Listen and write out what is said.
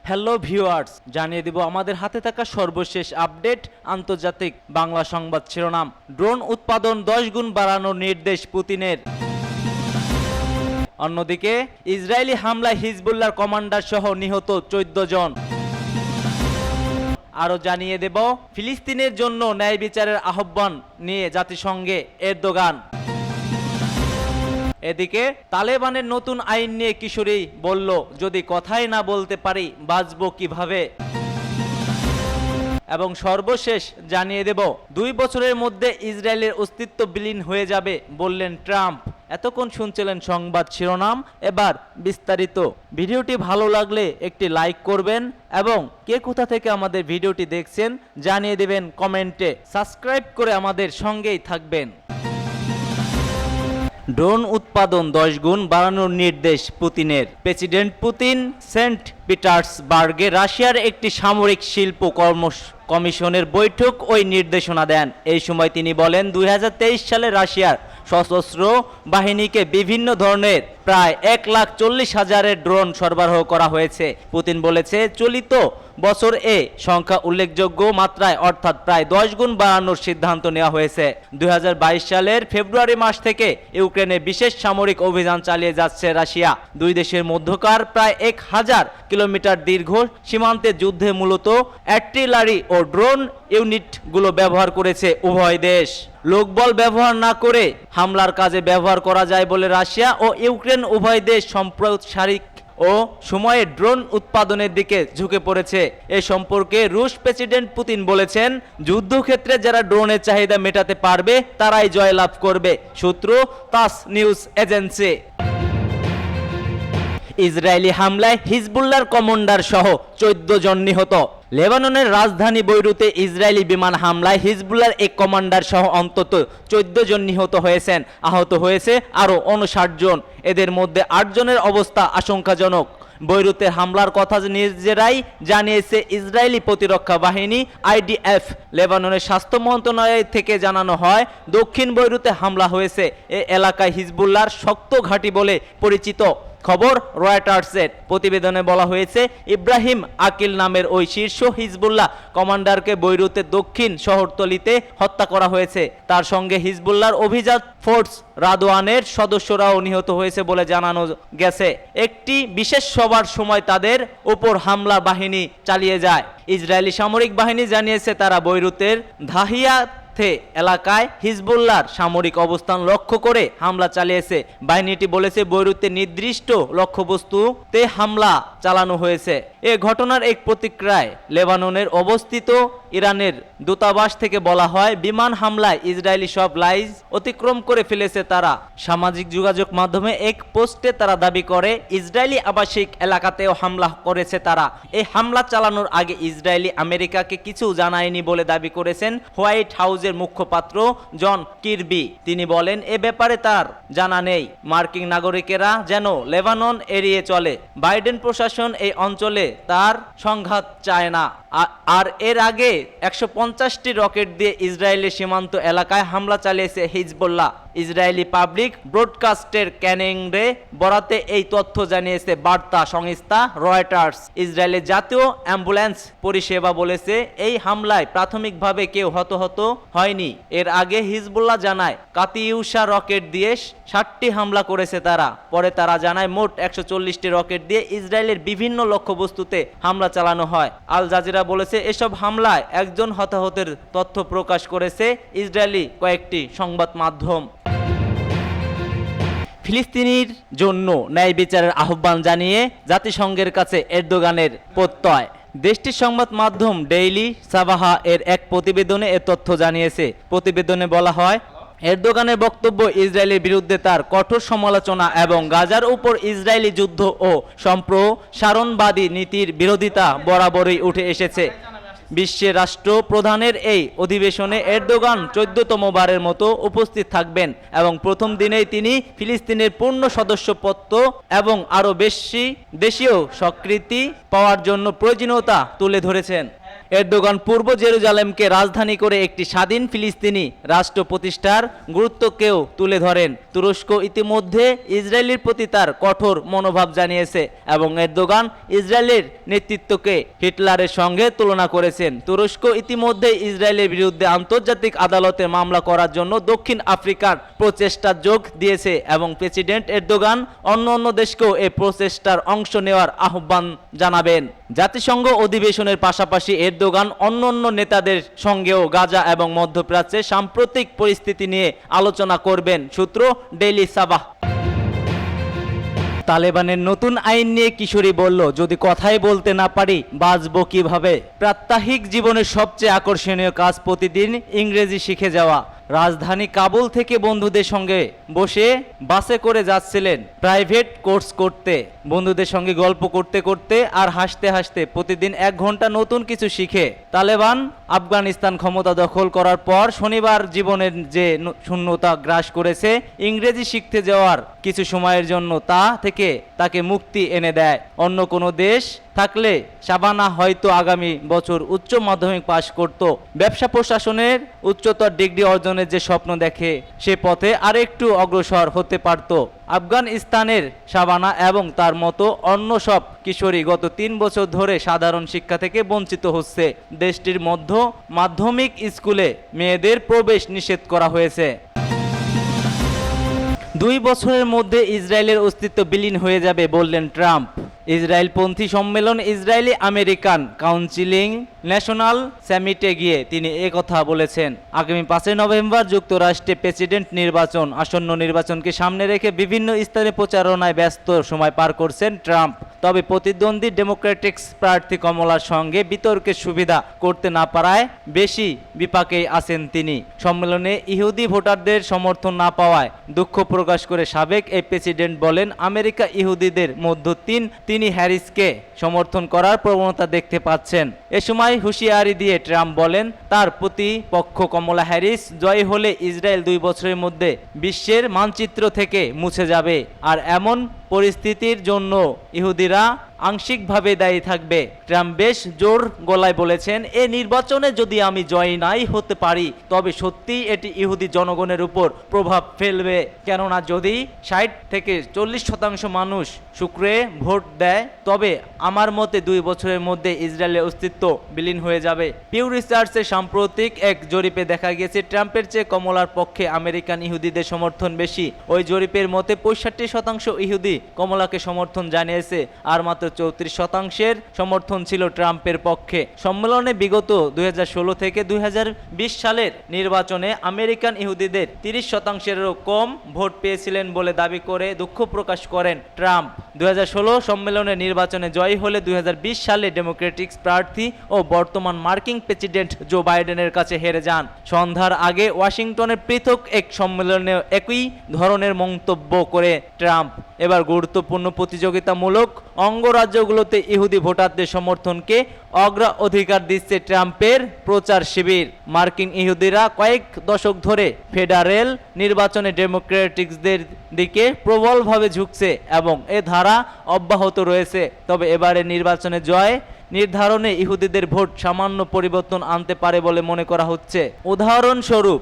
Hello viewers, জানিয়ে দিব আমাদের হাতে থাকা সর্বশেষ আপডেট আন্তর্জাতিক বাংলা সংবাদ শিরোনাম। ড্রোন উৎপাদন 10 গুণ বাড়ানোর নির্দেশ পুতিনের। অন্যদিকে ইসরায়েলি হামলায় হিজবুল্লাহর কমান্ডার সহ নিহত 14 জন। আরও জানিয়ে দেব ফিলিস্তিনের জন্য ন্যায় বিচারের আহ্বান নিয়ে জাতিসংঘে এরদোগান। এদিকে তালেবানের নতুন আইন নিয়ে কিশোরী বলল, যদি কথাই না বলতে পারি বাঁচবো কিভাবে। এবং সর্বশেষ জানিয়ে দেব 2 বছরের মধ্যে ইসরায়েলের অস্তিত্ব বিলীন হয়ে যাবে বললেন ট্রাম্প। এতক্ষণ শুনছিলেন সংবাদ শিরোনাম, এবার বিস্তারিত। ভিডিওটি ভালো লাগলে একটি লাইক করবেন এবং কে কোথা থেকে আমাদের ভিডিওটি দেখছেন জানিয়ে দেবেন কমেন্টে। সাবস্ক্রাইব করে আমাদের সঙ্গেই থাকবেন। ড্রোন উৎপাদন 10 গুণ বাড়ানোর নির্দেশ পুতিনের। প্রেসিডেন্ট পুতিন সেন্ট পিটার্সবার্গে রাশিয়ার একটি সামরিক শিল্প কমিশনের বৈঠক ওই নির্দেশনা দেন। এই সময় তিনি বলেন, 2023 সালে রাশিয়ার সশস্ত্র বাহিনীকে বিভিন্ন ধরনের প্রায় 1,40,000 ড্রোন সরবরাহ করা হয়েছে। পুতিন বলেছে, চলিত বছর এ সংখ্যা উল্লেখযোগ্য মাত্রায় অর্থাৎ প্রায় 10 গুণ বাড়ানোর সিদ্ধান্ত নেওয়া হয়েছে। 2022 সালের ফেব্রুয়ারি মাস থেকে ইউক্রেনে বিশেষ সামরিক অভিযান চালিয়ে যাচ্ছে রাশিয়া। দুই দেশের মধ্যকার প্রায় 1000 কিলোমিটার দীর্ঘ সীমান্তে যুদ্ধে মূলত আর্টিলারি ও ড্রোন ইউনিটগুলো ব্যবহার করেছে উভয় দেশ। লোকবল ব্যবহার না করে হামলার কাজে ব্যবহার করা যায় বলে রাশিয়া ও ইউক্রেন উভয় দেশ সামরিক ও সময়ে ড্রোন উৎপাদনের দিকে ঝুঁকে পড়েছে। এ সম্পর্কে রুশ প্রেসিডেন্ট পুতিন বলেছেন, যুদ্ধক্ষেত্রে যারা ড্রোনের চাহিদা মেটাতে পারবে তারাই জয়লাভ করবে। সূত্র তাস নিউজ এজেন্সি। ইসরায়েলি হামলায় হিজবুল্লাহর কমান্ডার সহ 14 জন নিহত। লেবাননের রাজধানী বৈরুতে ইসরায়েলি বিমান হামলায় হিজবুল্লাহর এক কমান্ডার সহ অন্তত 14 জন নিহত হয়েছেন। আহত হয়েছে আরও 59 জন। এদের মধ্যে 8 জনের অবস্থা আশঙ্কাজনক। বৈরুতের হামলার কথা নিজেরাই জানিয়েছে ইসরায়েলি প্রতিরক্ষা বাহিনী IDF। লেবাননের স্বাস্থ্য মন্ত্রণালয় থেকে জানানো হয়, দক্ষিণ বৈরুতে হামলা হয়েছে। এ এলাকায় হিজবুল্লাহর শক্ত ঘাঁটি বলে পরিচিত। খবর রয়টার্সের। প্রতিবেদনে বলা হয়েছে, ইব্রাহিম আকিল নামের ওই শীর্ষ হিজবুল্লাহ কমান্ডারকে বৈরুতের দক্ষিণ শহরতলিতে হত্যা করা হয়েছে। তার সঙ্গে হিজবুল্লাহর অভিজাত ফোর্স রাদওয়ানের সদস্যরাও নিহত হয়েছে বলে জানানো গেছে। একটি বিশেষ সভার সময় তাদের উপর হামলা বাহিনী চালিয়ে যায়। ইসরায়েলি সামরিক বাহিনী জানিয়েছে, তারা বৈরুতের ধাহিয়া এলাকায় হিজবুল্লাহর সামরিক অবস্থান লক্ষ্য করে হামলা চালিয়েছে। বাহিনীটি বলেছে, বৈরুতে নির্দিষ্ট লক্ষ্যবস্তুতে হামলা চালানো হয়েছে। এ ঘটনার এক প্রতিক্রিয়ায় লেবাননের অবস্থিত ইরানের দূতাবাস থেকে বলা হয়, বিমান হামলায় ইসরায়েলি সব লাইন অতিক্রম করে ফেলেছে তারা। সামাজিক যোগাযোগ মাধ্যমে এক পোস্টে তারা দাবি করে, ইসরায়েলি আবাসিক এলাকাতেও হামলা করেছে তারা। এই হামলা চালানোর আগে ইসরায়েলি আমেরিকাকে কিছু জানায়নি বলে দাবি করেছেন হোয়াইট হাউসের মুখপাত্র জন কিরবি। তিনি বলেন, এ ব্যাপারে তার জানা নেই। মার্কিন নাগরিকেরা যেন লেবানন এড়িয়ে চলে। বাইডেন প্রশাসন এই অঞ্চলে তার সংঘাত চায় না। আর এর আগে 150টি রকেট দিয়ে ইসরায়েলের সীমান্ত এলাকায় হামলা চালিয়েছে হিজবুল্লাহ। ইসরায়েলি পাবলিক ব্রডকাস্টের ক্যানেংরে বরাতে এই তথ্য জানিয়েছে বার্তা সংস্থা রয়টার্স। ইসরায়েলের জাতীয় অ্যাম্বুলেন্স পরিষেবা বলেছে, এই হামলায় প্রাথমিকভাবে কেউ হতাহত হয়নি। এর আগে হিজবুল্লাহ জানায়, কাতিয়ুশা রকেট দিয়ে 60টি হামলা করেছে তারা। পরে তারা জানায়, মোট 140টি রকেট দিয়ে ইসরায়েলের বিভিন্ন লক্ষ্যবস্তুতে হামলা চালানো হয়। আল জাজিরা বলেছে, এসব হামলায় 1 জন হতাহতের তথ্য প্রকাশ করেছে ইসরায়েলি কয়েকটি সংবাদ মাধ্যম। ফিলিস্তিনির জন্য ন্যায় বিচারের আহ্বান জানিয়ে জাতিসংঘের কাছে এরদোগানের প্রত্যয়। দেশটির সংবাদ মাধ্যম ডেইলি সাবাহা এর এক প্রতিবেদনে এ তথ্য জানিয়েছে। প্রতিবেদনে বলা হয়, এরদোগানের বক্তব্য ইসরায়েলের বিরুদ্ধে তার কঠোর সমালোচনা এবং গাজার উপর ইসরায়েলি যুদ্ধ ও সম্প্রসারণবাদী নীতির বিরোধিতা বরাবরই উঠে এসেছে। বিশ্বের রাষ্ট্র প্রধানের এই অধিবেশনে এরদোগান 14তম বারের মতো উপস্থিত থাকবেন এবং প্রথম দিনেই তিনি ফিলিস্তিনের পূর্ণ সদস্যপদ এবং আরও বেশি দেশীয় স্বীকৃতি পাওয়ার জন্য প্রয়োজনীয়তা তুলে ধরেছেন। এরদোগান পূর্ব জেরুজালেমকে রাজধানী করে একটি স্বাধীন ফিলিস্তিনি রাষ্ট্র প্রতিষ্ঠার গুরুত্বকেও তুলে ধরেন। তুরস্ক ইতিমধ্যে ইসরায়েলের প্রতি তার কঠোর মনোভাব জানিয়েছে এবং এরদোগান ইসরায়েলের নেতৃত্বকে হিটলারের সঙ্গে তুলনা করেছেন। তুরস্ক ইতিমধ্যে ইসরায়েলের বিরুদ্ধে আন্তর্জাতিক আদালতে মামলা করার জন্য দক্ষিণ আফ্রিকার প্রচেষ্টা যোগ দিয়েছে এবং প্রেসিডেন্ট এরদোগান অন্য দেশকেও এই প্রচেষ্টার অংশ নেওয়ার আহ্বান জানাবেন। জাতিসংঘ অধিবেশনের পাশাপাশি এরদোগান অন্য নেতাদের সঙ্গেও গাজা এবং মধ্যপ্রাচ্যের সাম্প্রতিক পরিস্থিতি নিয়ে আলোচনা করবেন। সূত্র ডেইলি সাবাহ। তালেবানের নতুন আইন নিয়ে কিশোরী বলল, যদি কথাই বলতে না পারি বাঁচবো কিভাবে। প্রাত্যহিক জীবনের সবচেয়ে আকর্ষণীয় কাজ প্রতিদিন ইংরেজি শিখে যাওয়া। রাজধানী কাবুল থেকে বন্ধুদের সঙ্গে বসে বাসে করে যাচ্ছিলেন প্রাইভেট কোর্স করতে। বন্ধুদের সঙ্গে গল্প করতে করতে আর হাসতে হাসতে প্রতিদিন 1 ঘন্টা নতুন কিছু শিখে। তালেবান আফগানিস্তান ক্ষমতা দখল করার পর শনিবার জীবনের যে শূন্যতা গ্রাস করেছে, ইংরেজি শিখতে যাওয়ার কিছু সময়ের জন্য তা থেকে তাকে মুক্তি এনে দেয়। অন্য কোনো দেশ থাকলে শাবানা হয়তো আগামী বছর উচ্চ মাধ্যমিক পাশ করত। ব্যবসা প্রশাসনের উচ্চতর ডিগ্রি অর্জনের যে স্বপ্ন দেখে, সে পথে আরেকটু অগ্রসর হতে পারত। আফগানিস্তানের শাবানা এবং তার মতো অন্য সব কিশোরী গত 3 বছর ধরে সাধারণ শিক্ষা থেকে বঞ্চিত হচ্ছে। দেশটির মাধ্যমিক স্কুলে মেয়েদের প্রবেশ নিষেধ করা হয়েছে। 2 বছরের মধ্যে ইসরায়েলের অস্তিত্ব বিলীন হয়ে যাবে বললেন ট্রাম্প। ইসরায়েলপন্থী সম্মেলন ইসরায়েলি আমেরিকান কাউন্সিলিং ন্যাশনাল সামিটে গিয়ে তিনি একথা বলেছেন। আগামী 5 নভেম্বর যুক্তরাষ্ট্রে প্রেসিডেন্ট নির্বাচন, আসন্ন নির্বাচনকে সামনে রেখে বিভিন্ন স্থানে প্রচারণায় ব্যস্ত সময় পার করছেন ট্রাম্প। তবে প্রতিদ্বন্দ্বী ডেমোক্রেটিক্স প্রার্থী কমলার সঙ্গে বিতর্কের সুবিধা করতে না পারায় বেশি বিপাকেই আছেন তিনি। সম্মেলনে ইহুদি ভোটারদের সমর্থন না পাওয়ায় দুঃখ প্রকাশ করে সাবেক এই প্রেসিডেন্ট বলেন, আমেরিকা ইহুদিদের মধ্য তিনি হ্যারিসকে সমর্থন করার প্রবণতা দেখতে পাচ্ছেন। এ সময় হুঁশিয়ারি দিয়ে ট্রাম্প বলেন, তার প্রতিপক্ষ কমলা হ্যারিস জয়ী হলে ইসরায়েল 2 বছরের মধ্যে বিশ্বের মানচিত্র থেকে মুছে যাবে, আর এমন পরিস্থিতির জন্য ইহুদিরা আংশিকভাবে দায়ী থাকবে। ট্রাম্প বেশ জোর গলায় বলেছেন, এ নির্বাচনে যদি আমি জয়ী নাই হতে পারি তবে সত্যিই এটি ইহুদি জনগণের উপর প্রভাব ফেলবে। কেননা যদি 60 থেকে 40% মানুষ শুক্রে ভোট দেয় তবে আমার মতে 2 বছরের মধ্যে ইসরায়েলের অস্তিত্ব বিলীন হয়ে যাবে। পিউ রিসার্চের সাম্প্রতিক এক জরিপে দেখা গেছে ট্রাম্পের চেয়ে কমলার পক্ষে আমেরিকান ইহুদিদের সমর্থন বেশি। ওই জরিপের মতে 65% ইহুদি কমলাকে সমর্থন জানিয়েছে, আর মাত্র 34% সমর্থন ছিল ট্রাম্পের পক্ষে। সম্মেলনে বিগত 2016 থেকে 2020 সালের নির্বাচনে আমেরিকান ইহুদিদের 30%-এরও কম ভোট পেয়েছিলেন বলে দাবি করে দুঃখ প্রকাশ করেন ট্রাম্প। 2016 সম্মেলনে নির্বাচনে জয়ী হলে 2020 সালে ডেমোক্রেটিক্স প্রার্থী ও বর্তমান মার্কিন প্রেসিডেন্ট জো বাইডেনের কাছে হেরে যান। সন্ধ্যার আগে ওয়াশিংটনের পৃথক এক সম্মেলনে একই ধরনের মন্তব্য করে ট্রাম্প। এবার গুরুত্বপূর্ণ প্রতিযোগিতামূলক অঙ্গরাজ্যগুলোতে ইহুদি ভোটারদের সমর্থনকে অগ্রাধিকার দিচ্ছে ট্রাম্পের প্রচার শিবির। মার্কিন ইহুদিরা কয়েক দশক ধরে ফেডারেল নির্বাচনে ডেমোক্রেটিক্সদের দিকে প্রবলভাবে ঝুঁকছে এবং এ ধারা অব্যাহত রয়েছে। তবে এবারে নির্বাচনে জয় নির্ধারণে ইহুদিদের ভোট সামান্য পরিবর্তন আনতে পারে বলে মনে করা হচ্ছে। উদাহরণস্বরূপ